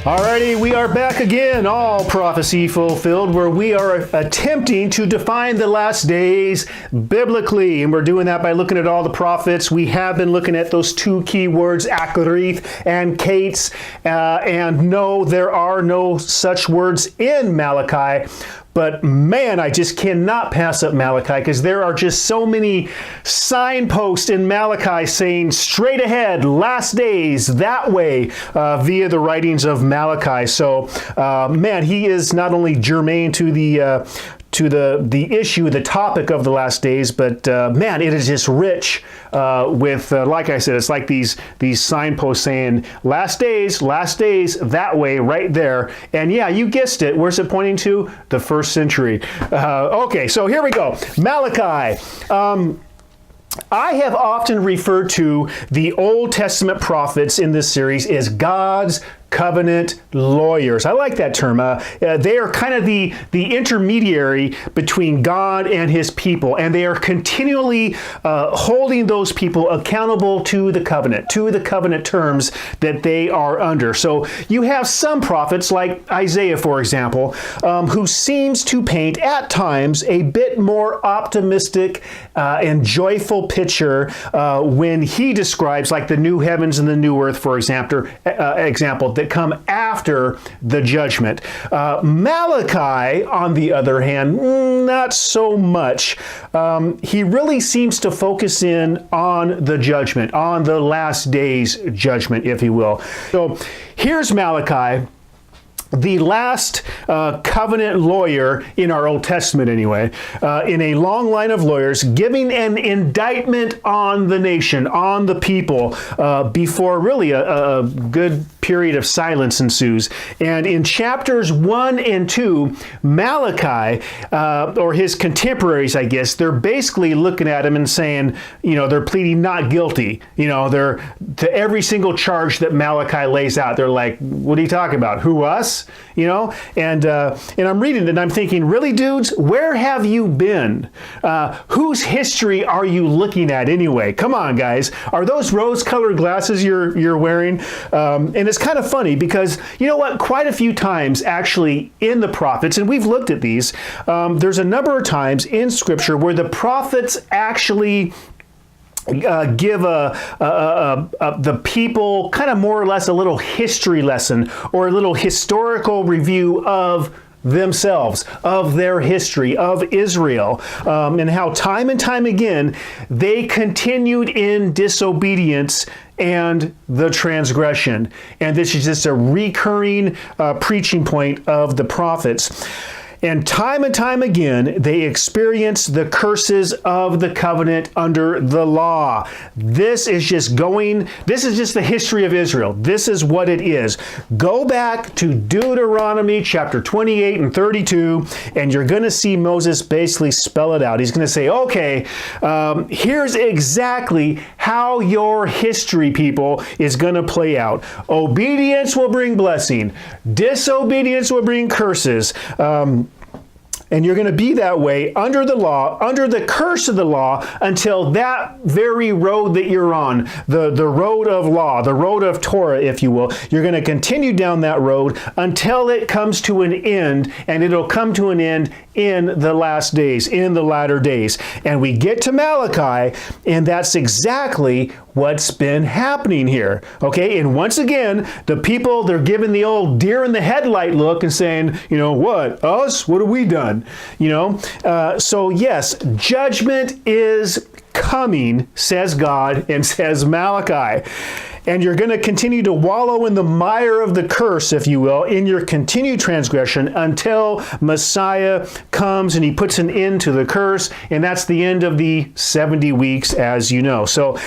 Alrighty, we are back again, all prophecy fulfilled, where we are attempting to define the last days biblically. And we're doing that by looking at all the prophets. We have been looking at those two key words, akrith and kates. And no, there are no such words in Malachi. But man, I just cannot pass up Malachi because there are just so many signposts in Malachi saying straight ahead, last days, that way, via the writings of Malachi. So, man, he is not only germane to the issue, the topic of the last days, but man, it is just rich with, like I said, it's like these signposts saying last days, that way, right there. And yeah, you guessed it. Where's it pointing to? The first century. Okay, so here we go. Malachi. I have often referred to the Old Testament prophets in this series as God's covenant lawyers. I like that term. They are kind of the intermediary between God and his people, and they are continually holding those people accountable to the covenant terms that they are under. So you have some prophets like Isaiah, for example, who seems to paint at times a bit more optimistic and joyful picture when he describes like the new heavens and the new earth, for example, that come after the judgment. Malachi, on the other hand, not so much. He really seems to focus in on the judgment, on the last days judgment, if you will. So here's Malachi, the last covenant lawyer in our Old Testament anyway, in a long line of lawyers, giving an indictment on the nation, on the people, before really a good period of silence ensues. And in chapters 1 and 2, Malachi, or his contemporaries, I guess, they're basically looking at him and saying, they're pleading not guilty. They're to every single charge that Malachi lays out. They're like, what are you talking about? Who, us? And I'm reading it and I'm thinking, really, dudes, where have you been? Whose history are you looking at anyway? Come on, guys. Are those rose-colored glasses you're wearing? And it's kind of funny because, you know what, quite a few times actually in the prophets, and we've looked at these, there's a number of times in Scripture where the prophets actually give the people kind of more or less a little history lesson or a little historical review of themselves, of their history, of Israel, and how time and time again they continued in disobedience and the transgression. And this is just a recurring preaching point of the prophets. And time again, they experience the curses of the covenant under the law. This is just the history of Israel. This is what it is. Go back to Deuteronomy chapter 28 and 32, and you're going to see Moses basically spell it out. He's going to say, okay, here's exactly how your history, people, is going to play out. Obedience will bring blessing. Disobedience will bring curses. And you're going to be that way under the law, under the curse of the law, until that very road that you're on, the road of law, the road of Torah, if you will, you're going to continue down that road until it comes to an end, and it'll come to an end in the last days, in the latter days. And we get to Malachi, and that's exactly what's been happening here. Okay, and once again, the people, they're giving the old deer in the headlight look and saying, what, us? What have we done? So yes, judgment is coming, says God and says Malachi. And you're going to continue to wallow in the mire of the curse, if you will, in your continued transgression until Messiah comes and he puts an end to the curse. And that's the end of the 70 weeks, as you know. So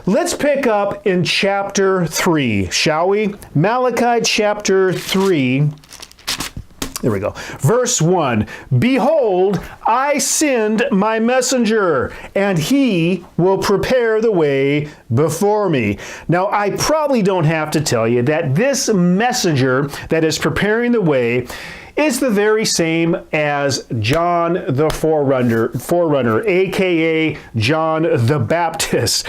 let's pick up in chapter 3, shall we? Malachi chapter 3. There we go. Verse 1, Behold, I send my messenger, and he will prepare the way before me. Now, I probably don't have to tell you that this messenger that is preparing the way is the very same as John the forerunner, aka John the Baptist.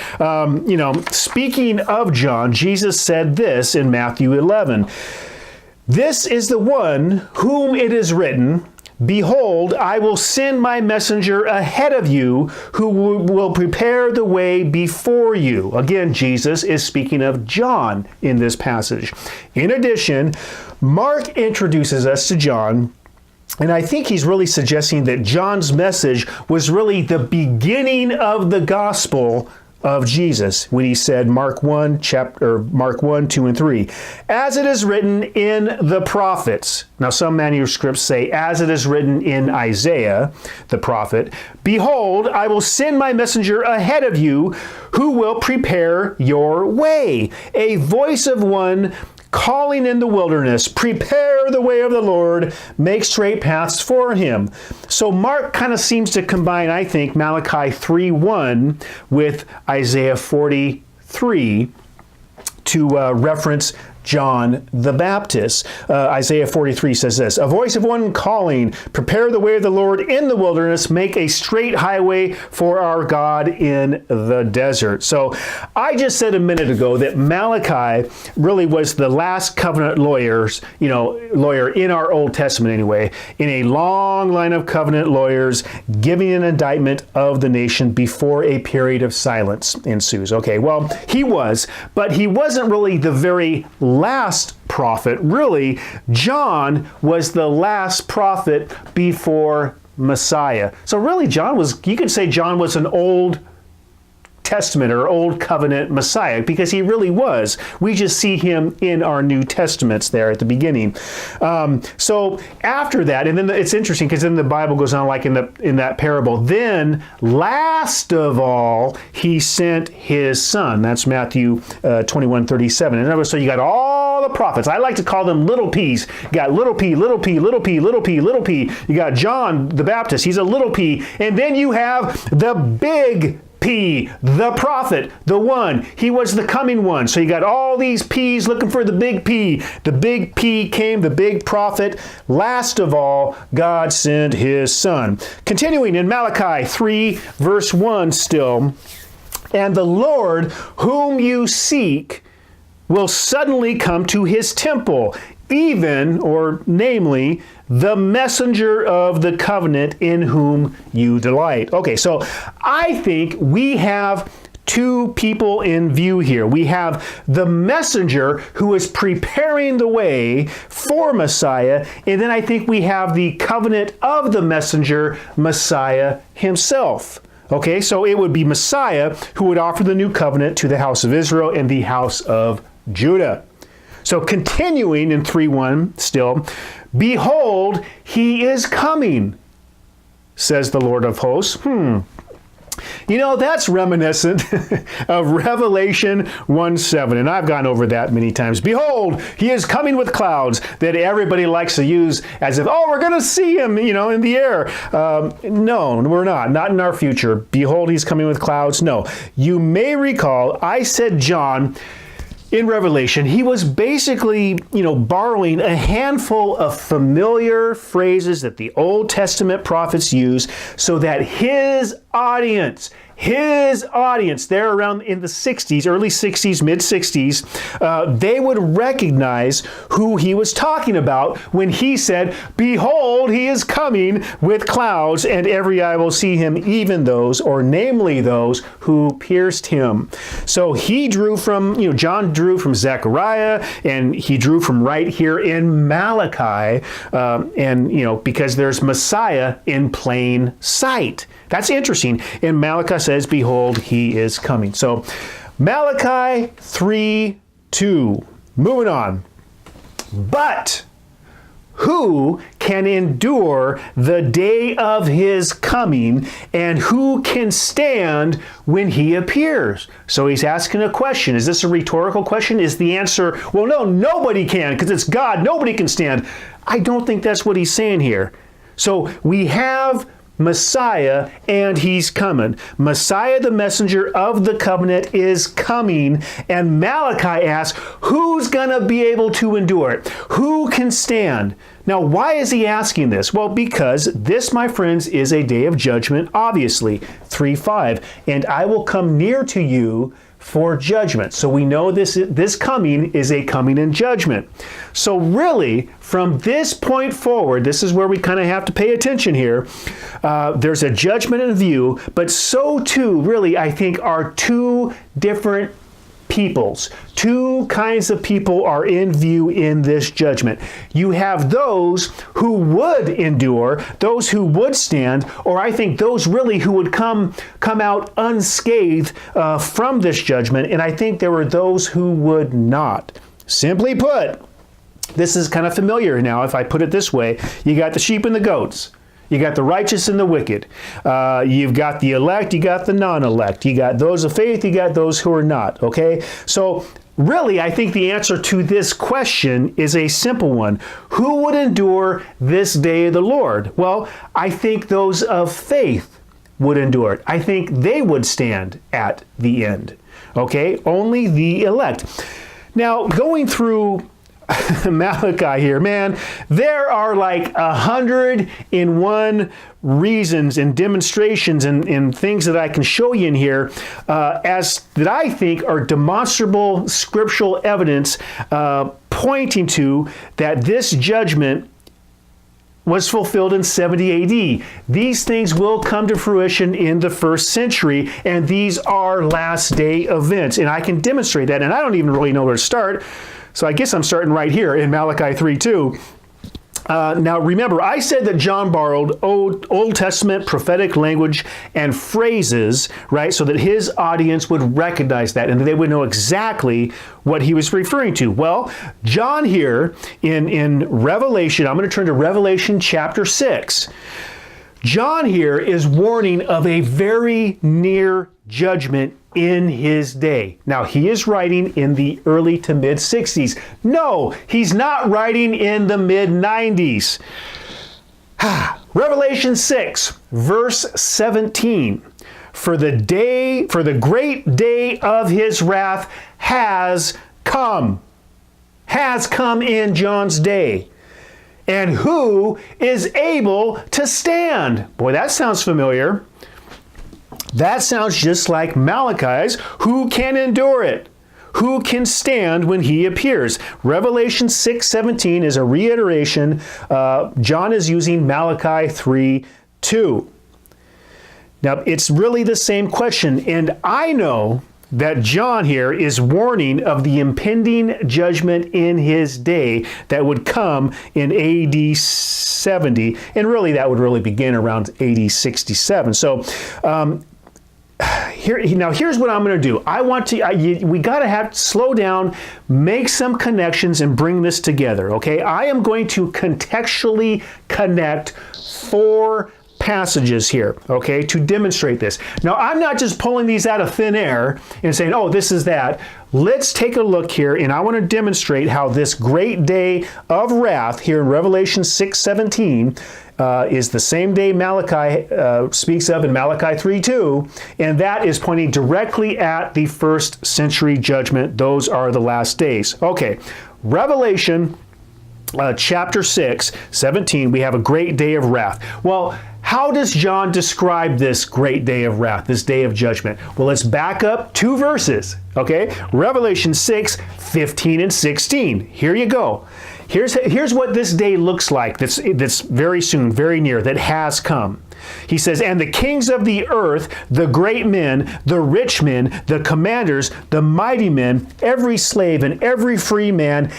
Speaking of John, Jesus said this in Matthew 11. This is the one whom it is written, Behold, I will send my messenger ahead of you who will prepare the way before you. Again, Jesus is speaking of John in this passage. In addition, Mark introduces us to John, and I think he's really suggesting that John's message was really the beginning of the gospel of Jesus when he said Mark 1, 2, and 3. As it is written in the prophets. Now some manuscripts say, as it is written in Isaiah, the prophet, Behold, I will send my messenger ahead of you who will prepare your way. A voice of one calling in the wilderness, prepare the way of the Lord, make straight paths for him. So Mark kind of seems to combine, I think, Malachi 3:1 with Isaiah 43 to reference John the Baptist. Isaiah 43 says this, A voice of one calling, prepare the way of the Lord in the wilderness, make a straight highway for our God in the desert. So I just said a minute ago that Malachi really was the last covenant lawyer in our Old Testament anyway, in a long line of covenant lawyers giving an indictment of the nation before a period of silence ensues. Okay, well, he was, but he wasn't really the very last prophet. Really, John was the last prophet before Messiah. So really, you could say John was an Old Testament or Old Covenant Messiah, because he really was. We just see him in our New Testaments there at the beginning. So after that, and then it's interesting because then the Bible goes on like in that parable. Then last of all, he sent his son. That's Matthew 21:37. In other words, so you got all the prophets. I like to call them little p's. You got little p, little p, little p, little p, little p. You got John the Baptist. He's a little p. And then you have the big P, the prophet, the one. He was the coming one. So you got all these P's looking for the big P. The big P came, the big prophet. Last of all, God sent his son. Continuing in Malachi 3, verse 1 still. And the Lord whom you seek will suddenly come to his temple, even, or namely, the messenger of the covenant in whom you delight. Okay, so I think we have two people in view here. We have the messenger who is preparing the way for Messiah, and then I think we have the covenant of the messenger, Messiah himself. Okay, so it would be Messiah who would offer the new covenant to the house of Israel and the house of Judah. So continuing in 3:1 still, Behold, he is coming, says the Lord of hosts. That's reminiscent of Revelation 1:7, and I've gone over that many times. Behold, he is coming with clouds, that everybody likes to use as if, we're going to see him, in the air. No, we're not in our future. Behold, he's coming with clouds. No, you may recall, I said John, in Revelation, he was basically, borrowing a handful of familiar phrases that the Old Testament prophets use so that his audience there around in the 60s, early 60s, mid 60s, they would recognize who he was talking about when he said, Behold, he is coming with clouds, and every eye will see him, even those, or namely those, who pierced him. So he drew from, John drew from Zechariah, and he drew from right here in Malachi, because there's Messiah in plain sight. That's interesting. And Malachi says, Behold, he is coming. So Malachi 3:2. Moving on. But who can endure the day of his coming, and who can stand when he appears? So he's asking a question. Is this a rhetorical question? Is the answer, well, no, nobody can, because it's God. Nobody can stand. I don't think that's what he's saying here. So we have Messiah, and he's coming. Messiah, the messenger of the covenant, is coming, and Malachi asks, who's going to be able to endure it? Who can stand? Now, why is he asking this? Well, because this, my friends, is a day of judgment, obviously. 3:5, and I will come near to you for judgment. So we know this coming is a coming in judgment. So really, from this point forward, this is where we kind of have to pay attention here. There's a judgment in view, but so too, really, I think, are two different peoples. Two kinds of people are in view in this judgment. You have those who would endure, those who would stand, or I think those really who would come out unscathed from this judgment, and I think there were those who would not. Simply put, this is kind of familiar now if I put it this way. You got the sheep and the goats. You got the righteous and the wicked. You've got the elect, you got the non-elect. You got those of faith, you got those who are not, okay? So really, I think the answer to this question is a simple one. Who would endure this day of the Lord? Well, I think those of faith would endure it. I think they would stand at the end, okay? Only the elect. Now, going through Malachi here, man, there are like 101 reasons and demonstrations and things that I can show you in here that I think are demonstrable scriptural evidence pointing to that this judgment was fulfilled in 70 AD. These things will come to fruition in the first century, and these are last day events. And I can demonstrate that, and I don't even really know where to start. So I guess I'm starting right here in Malachi 3:2. Now remember, I said that John borrowed Old Testament prophetic language and phrases, right, so that his audience would recognize that and they would know exactly what he was referring to. Well, John here in Revelation, I'm going to turn to Revelation chapter 6. John here is warning of a very near judgment in his day. Now, he is writing in the early to mid 60s. No, he's not writing in the mid 90s. Revelation 6, verse 17. For the great day of his wrath has come in John's day. And who is able to stand? Boy, that sounds familiar. That sounds just like Malachi's. Who can endure it? Who can stand when he appears? Revelation 6:17 is a reiteration. John is using Malachi 3:2. Now, it's really the same question, and I know that John here is warning of the impending judgment in his day that would come in AD 70, and really that would really begin around AD 67. So here's what I'm going to do. We got to slow down, make some connections, and bring this together, okay? I am going to contextually connect four passages here, okay, to demonstrate this. Now, I'm not just pulling these out of thin air and saying, oh, this is that. Let's take a look here, and I want to demonstrate how this great day of wrath here in Revelation 6:17 is the same day Malachi speaks of in Malachi 3:2, and that is pointing directly at the first century judgment. Those are the last days. Okay, Revelation chapter 6:17, we have a great day of wrath. Well, how does John describe this great day of wrath, this day of judgment? Well, let's back up 2 verses, okay? Revelation 6:15 and 16. Here you go. Here's what this day looks like that's very soon, very near, that has come. He says, and the kings of the earth, the great men, the rich men, the commanders, the mighty men, every slave and every free man,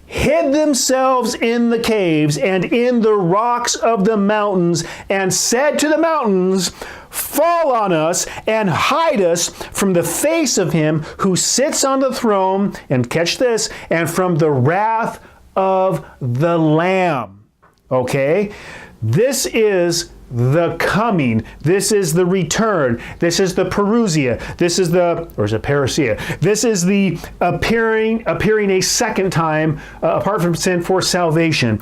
hid themselves in the caves and in the rocks of the mountains, and said to the mountains, fall on us and hide us from the face of him who sits on the throne, and catch this, and from the wrath of the Lamb. Okay? This is the coming. This is the return. This is the parousia. This is the, or is it parousia? This is the appearing a second time apart from sin for salvation.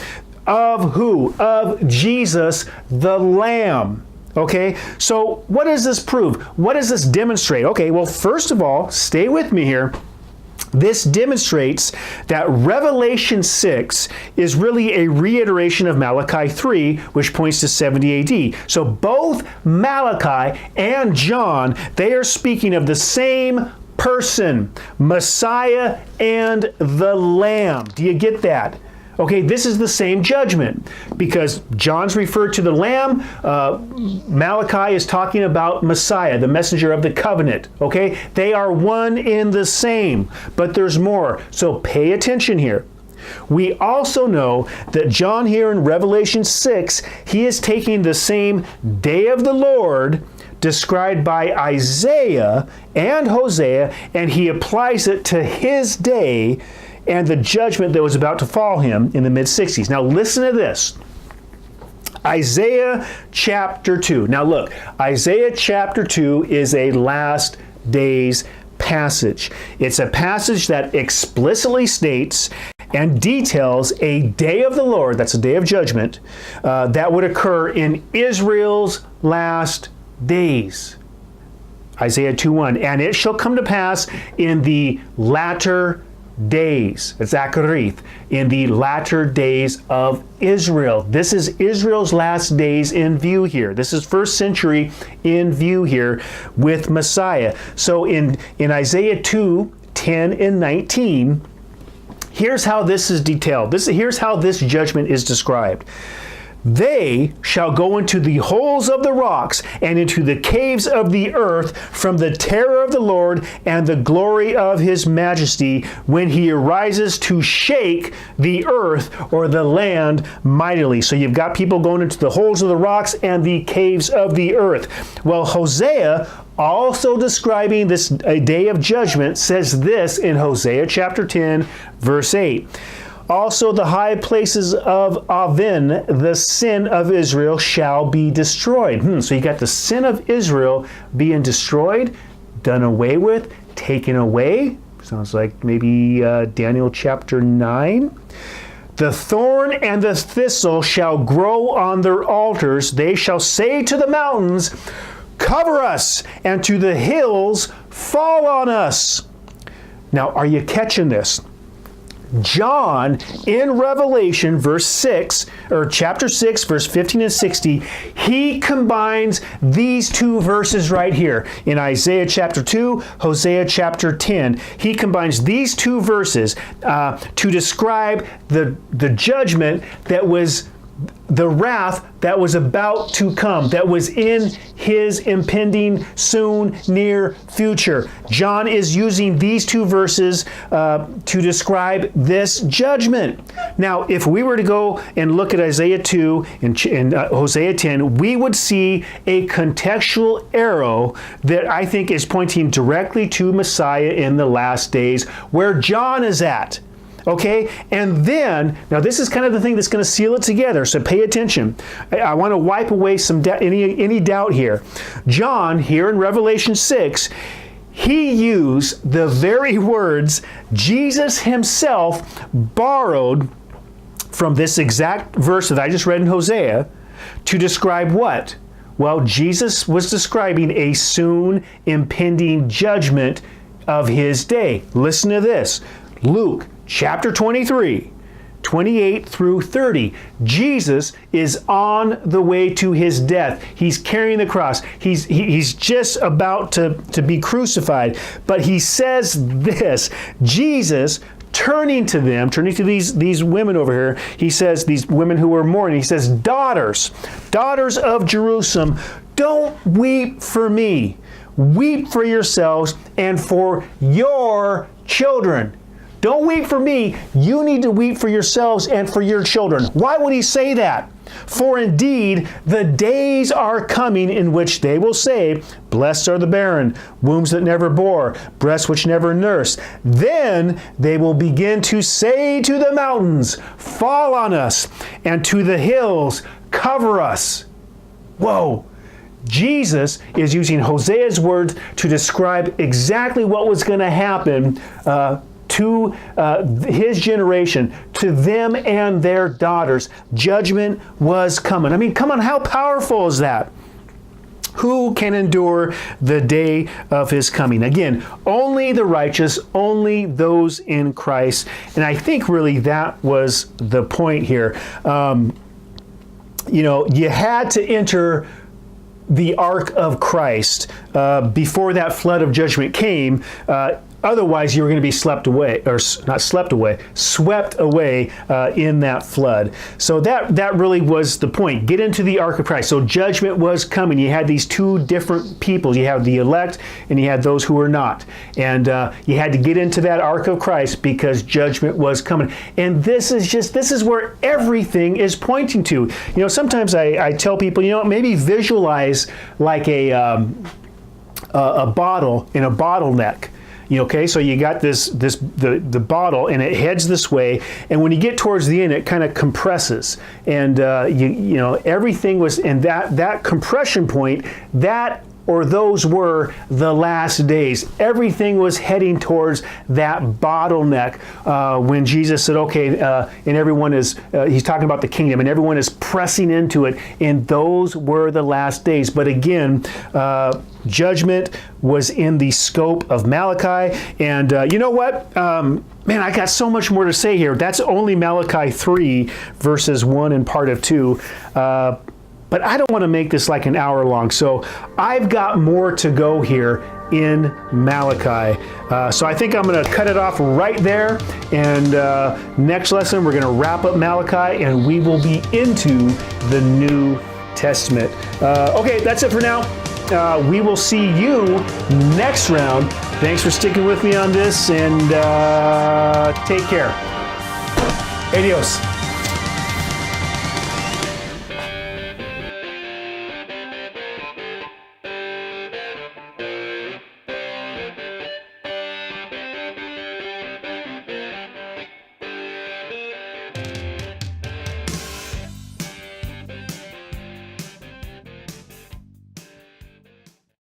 Of who? Of Jesus the Lamb. Okay, so what does this prove? What does this demonstrate? Okay, well, first of all, stay with me here. This demonstrates that Revelation 6 is really a reiteration of Malachi 3, which points to 70 AD. So both Malachi and John, they are speaking of the same person, Messiah and the Lamb. Do you get that? Okay, this is the same judgment because John's referred to the Lamb. Malachi is talking about Messiah, the messenger of the covenant. Okay, they are one in the same, but there's more. So pay attention here. We also know that John here in Revelation 6, he is taking the same day of the Lord described by Isaiah and Hosea, and he applies it to his day and the judgment that was about to fall him in the mid-60s. Now listen to this. Isaiah chapter 2. Now look, Isaiah chapter 2 is a last days passage. It's a passage that explicitly states and details a day of the Lord, that's a day of judgment, that would occur in Israel's last days. Isaiah 2:1. And it shall come to pass in the latter days, Zacharith, in the latter days of Israel. This is Israel's last days in view here. This is first century in view here with Messiah. So in Isaiah 2:10 and 19, here's how this is detailed. Here's how this judgment is described. They shall go into the holes of the rocks and into the caves of the earth from the terror of the Lord and the glory of his majesty when he arises to shake the earth or the land mightily. So you've got people going into the holes of the rocks and the caves of the earth. Well, Hosea, also describing this a day of judgment, says this in Hosea chapter 10, verse 8. Also the high places of Avin, the sin of Israel, shall be destroyed. So you got the sin of Israel being destroyed, done away with, taken away. Sounds like maybe Daniel chapter 9. The thorn and the thistle shall grow on their altars. They shall say to the mountains, cover us, and to the hills, fall on us. Now, are you catching this? John in Revelation verse 6 or chapter 6 verse 15 and 60, he combines these two verses right here in Isaiah chapter 2, Hosea chapter 10. He combines these two verses to describe the judgment that was the wrath that was about to come, that was in his impending soon near future. John is using these two verses to describe this judgment. Now, if we were to go and look at Isaiah 2 and Hosea 10, we would see a contextual arrow that I think is pointing directly to Messiah in the last days, where John is at. Okay, and then, now this is kind of the thing that's going to seal it together, so pay attention. I want to wipe away any doubt here. John, here in Revelation 6, he used the very words Jesus himself borrowed from this exact verse that I just read in Hosea to describe what? Well, Jesus was describing a soon impending judgment of his day. Listen to this. Luke chapter 23, 28 through 30. Jesus is on the way to his death. He's carrying the cross. He's just about to be crucified. But he says this, Jesus turning to these women over here, he says, these women who were mourning, he says, daughters of Jerusalem, don't weep for me. Weep for yourselves and for your children. Don't weep for me. You need to weep for yourselves and for your children. Why would he say that? For indeed, the days are coming in which they will say, blessed are the barren, wombs that never bore, breasts which never nursed. Then they will begin to say to the mountains, fall on us, and to the hills, cover us. Whoa. Jesus is using Hosea's words to describe exactly what was going to happen to his generation, to them and their daughters. Judgment was coming. I mean, come on, how powerful is that? Who can endure the day of his coming? Again, only the righteous, only those in Christ. And I think really that was the point here. You had to enter the ark of Christ before that flood of judgment came. Otherwise, you were going to be swept away in that flood. So that really was the point. Get into the ark of Christ. So judgment was coming. You had these two different people. You have the elect and you had those who were not. And you had to get into that ark of Christ because judgment was coming. And this is where everything is pointing to. Sometimes I tell people, maybe visualize like a bottle in a bottleneck. Okay, so you got the bottle, and it heads this way, and when you get towards the end, it kind of compresses, and everything was in that compression point. Those were the last days. Everything was heading towards that bottleneck when Jesus said, okay, and everyone is, he's talking about the kingdom, and everyone is pressing into it, and those were the last days. But again, judgment was in the scope of Malachi, and you know what? Man, I got so much more to say here. That's only Malachi 3, verses 1 and part of 2. But I don't want to make this like an hour long, so I've got more to go here in Malachi. So I think I'm going to cut it off right there, and next lesson we're going to wrap up Malachi, and we will be into the New Testament. Okay, that's it for now. We will see you next round. Thanks for sticking with me on this, and take care. Adios.